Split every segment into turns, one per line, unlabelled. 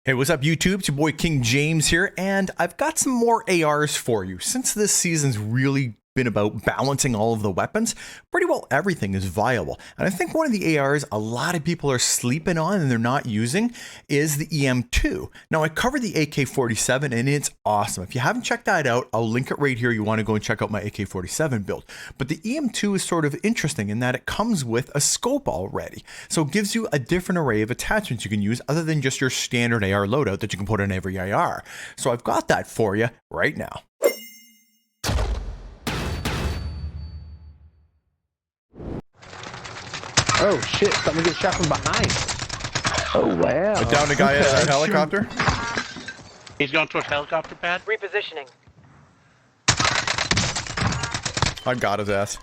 Hey, what's up YouTube? It's your boy King James here, and I've got some more ARs for you. Since this season's really been about balancing all of the weapons, pretty well everything is viable. And I think one of the ARs a lot of people are sleeping on and they're not using is the EM2. Now I covered the AK-47 and it's awesome. If you haven't checked that out, I'll link it right here. You want to go and check out my AK-47 build. But the EM2 is sort of interesting in that it comes with a scope already. So it gives you a different array of attachments you can use other than just your standard AR loadout that you can put on every AR. So I've got that for you right now.
Oh shit, something gets shot from behind. Oh wow.
I downed a guy at a helicopter.
He's going towards helicopter pad.
Repositioning.
I got his ass.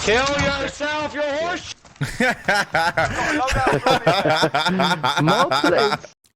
Kill yourself, you horse!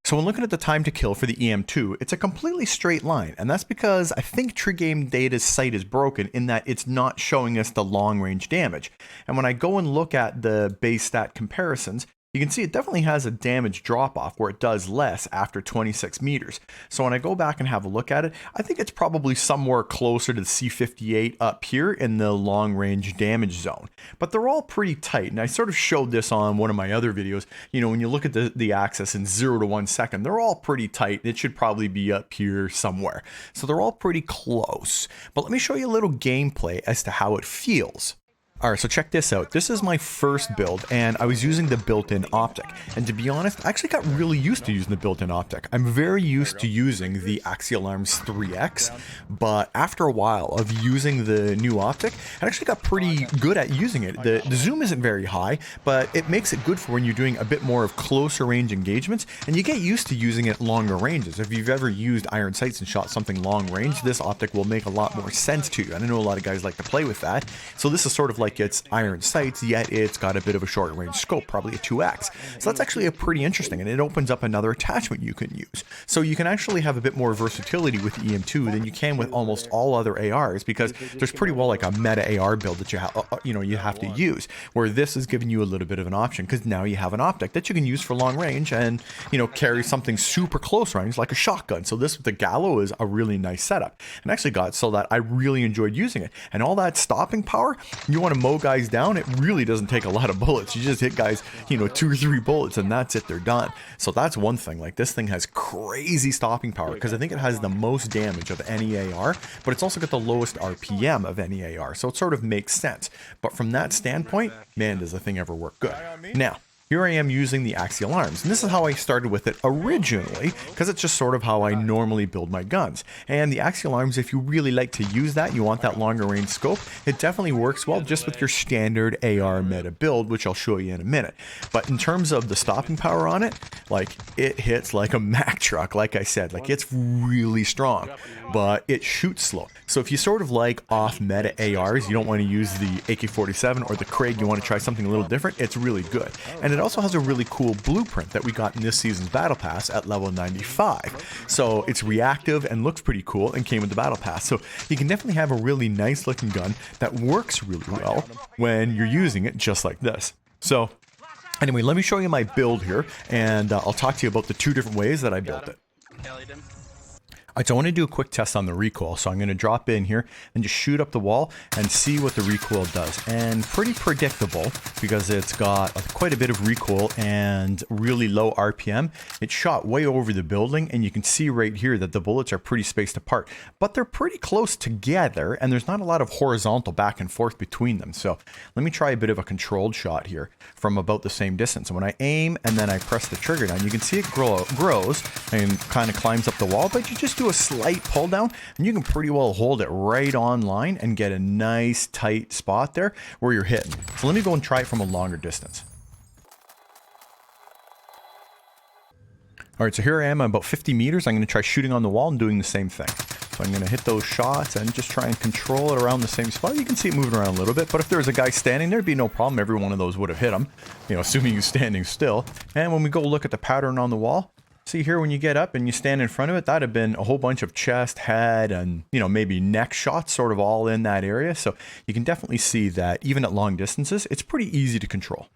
So when looking at the time to kill for the EM2, it's a completely straight line, and that's because I think True Game Data's site is broken in that it's not showing us the long range damage. And when I go and look at the base stat comparisons, you can see it definitely has a damage drop off where it does less after 26 meters. So when I go back and have a look at it, I think it's probably somewhere closer to the C58 up here in the long range damage zone. But they're all pretty tight. And I sort of showed this on one of my other videos. You know, when you look at the axis in 0 to 1 second, they're all pretty tight. It should probably be up here somewhere. So they're all pretty close. But let me show you a little gameplay as to how it feels. Alright, so check this out. This is my first build, and I was using the built-in optic. And to be honest, I actually got really used to using the built-in optic. I'm very used to using the Axial Arms 3X, but after a while of using the new optic, I actually got pretty good at using it. The zoom isn't very high, but it makes it good for when you're doing a bit more of closer range engagements, and you get used to using it longer ranges. If you've ever used iron sights and shot something long range, this optic will make a lot more sense to you. And I know a lot of guys like to play with that. So this is sort of like it's iron sights, yet it's got a bit of a short range scope, probably a 2x. So that's actually a pretty interesting, and it opens up another attachment you can use. So you can actually have a bit more versatility with the EM2 than you can with almost all other ARs, because there's pretty well like a meta AR build that you have to use, where this is giving you a little bit of an option because now you have an optic that you can use for long range and carry something super close range like a shotgun. So this with the Gallo is a really nice setup, and actually got so that I really enjoyed using it. And all that stopping power, you want to mow guys down, it really doesn't take a lot of bullets. You just hit guys 2 or 3 bullets and that's it, they're done. So that's one thing. Like, this thing has crazy stopping power because I think it has the most damage of any AR, but it's also got the lowest RPM of any AR, so it sort of makes sense. But from that standpoint, man, does the thing ever work good. Now here I am using the Axial Arms, and this is how I started with it originally, because it's just sort of how I normally build my guns. And the Axial Arms, if you really like to use that, you want that longer range scope, it definitely works well just with your standard AR meta build, which I'll show you in a minute. But in terms of the stopping power on it, like, it hits like a Mack truck, like I said. Like, it's really strong, but it shoots slow. So if you sort of like off meta ARs, you don't want to use the AK-47 or the Craig, you want to try something a little different, it's really good. And it also has a really cool blueprint that we got in this season's battle pass at level 95. So it's reactive and looks pretty cool and came with the battle pass. So you can definitely have a really nice looking gun that works really well when you're using it just like this. So anyway, let me show you my build here, and I'll talk to you about the 2 different ways that I built it. Alright, so I want to do a quick test on the recoil, so I'm going to drop in here and just shoot up the wall and see what the recoil does. And pretty predictable, because it's got quite a bit of recoil and really low RPM. It shot way over the building, and you can see right here that the bullets are pretty spaced apart, but they're pretty close together, and there's not a lot of horizontal back and forth between them. So let me try a bit of a controlled shot here from about the same distance. And when I aim and then I press the trigger down, you can see it grows and kind of climbs up the wall, but you just do a slight pull down and you can pretty well hold it right on line and get a nice tight spot there where you're hitting. So let me go and try it from a longer distance. Alright, so here I am at about 50 meters. I'm going to try shooting on the wall and doing the same thing. So I'm going to hit those shots and just try and control it around the same spot. You can see it moving around a little bit, but if there was a guy standing there, it'd be no problem. Every one of those would have hit him, assuming he's standing still. And when we go look at the pattern on the wall, see here, when you get up and you stand in front of it, that'd have been a whole bunch of chest, head, and maybe neck shots sort of all in that area. So you can definitely see that even at long distances, it's pretty easy to control.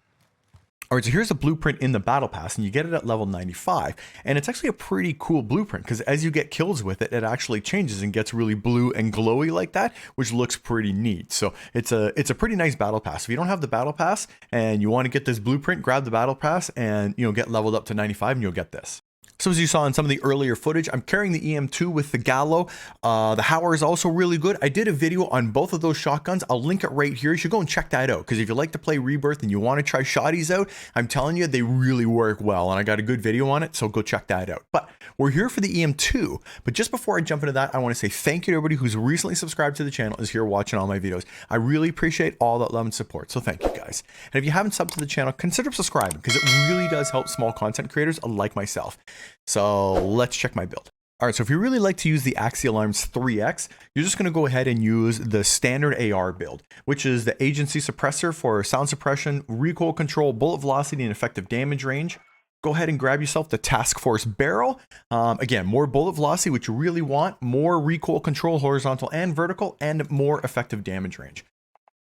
All right, so here's a blueprint in the battle pass, and you get it at level 95. And it's actually a pretty cool blueprint because as you get kills with it, it actually changes and gets really blue and glowy like that, which looks pretty neat. So it's a pretty nice battle pass. If you don't have the battle pass and you want to get this blueprint, grab the battle pass and get leveled up to 95 and you'll get this. So as you saw in some of the earlier footage, I'm carrying the EM2 with the Gallo. The Hauer is also really good. I did a video on both of those shotguns. I'll link it right here. You should go and check that out because if you like to play Rebirth and you want to try shotties out, I'm telling you, they really work well. And I got a good video on it, so go check that out. But we're here for the EM2. But just before I jump into that, I want to say thank you to everybody who's recently subscribed to the channel, is here watching all my videos. I really appreciate all that love and support. So thank you guys. And if you haven't subbed to the channel, consider subscribing because it really does help small content creators like myself. So let's check my build. All right, so if you really like to use the Axial Arms 3X, you're just going to go ahead and use the standard AR build, which is the agency suppressor for sound suppression, recoil control, bullet velocity, and effective damage range. Go ahead and grab yourself the Task Force barrel. Again, more bullet velocity, which you really want, more recoil control, horizontal and vertical, and more effective damage range.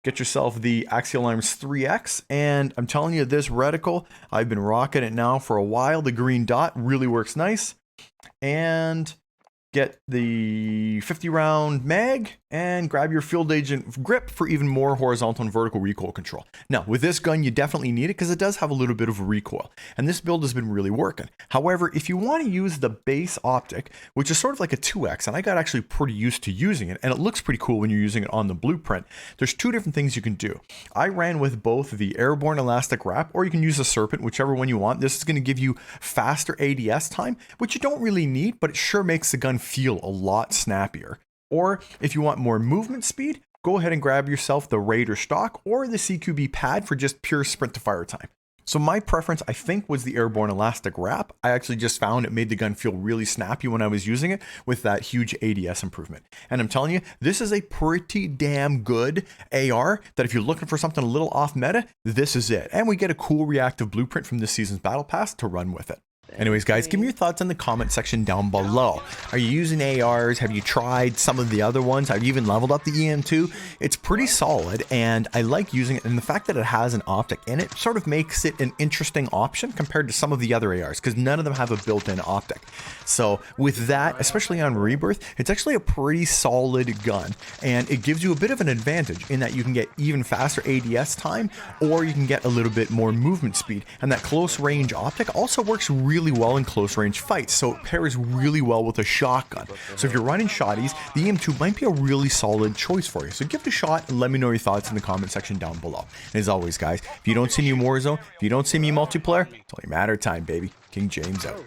Get yourself the Axial Arms 3X, and I'm telling you, this reticle, I've been rocking it now for a while. The green dot really works nice. And get the 50 round mag and grab your field agent grip for even more horizontal and vertical recoil control. Now with this gun, you definitely need it because it does have a little bit of recoil and this build has been really working. However, if you want to use the base optic, which is sort of like a 2X, and I got actually pretty used to using it and it looks pretty cool when you're using it on the blueprint, there's two different things you can do. I ran with both the airborne elastic wrap or you can use the serpent, whichever one you want. This is going to give you faster ADS time, which you don't really need, but it sure makes the gun feel a lot snappier. Or if you want more movement speed, go ahead and grab yourself the Raider stock or the CQB pad for just pure sprint to fire time. So my preference, I think, was the airborne elastic wrap. I actually just found it made the gun feel really snappy when I was using it with that huge ADS improvement. And I'm telling you, this is a pretty damn good AR that if you're looking for something a little off meta, this is it. And we get a cool reactive blueprint from this season's battle pass to run with it. Anyways, guys, give me your thoughts in the comment section down below. Are you using ARs? Have you tried some of the other ones? Have you even leveled up the EM2? It's pretty solid, and I like using it. And the fact that it has an optic in it sort of makes it an interesting option compared to some of the other ARs, because none of them have a built-in optic. So with that, especially on Rebirth, it's actually a pretty solid gun, and it gives you a bit of an advantage in that you can get even faster ADS time, or you can get a little bit more movement speed. And that close range optic also works really well in close range fights, so it pairs really well with a shotgun. So if you're running shotties, the EM2 might be a really solid choice for you. So give it a shot and let me know your thoughts in the comment section down below. And as always, guys, if you don't see me in Warzone, if you don't see me in multiplayer, it's only a matter of time, baby. King James out.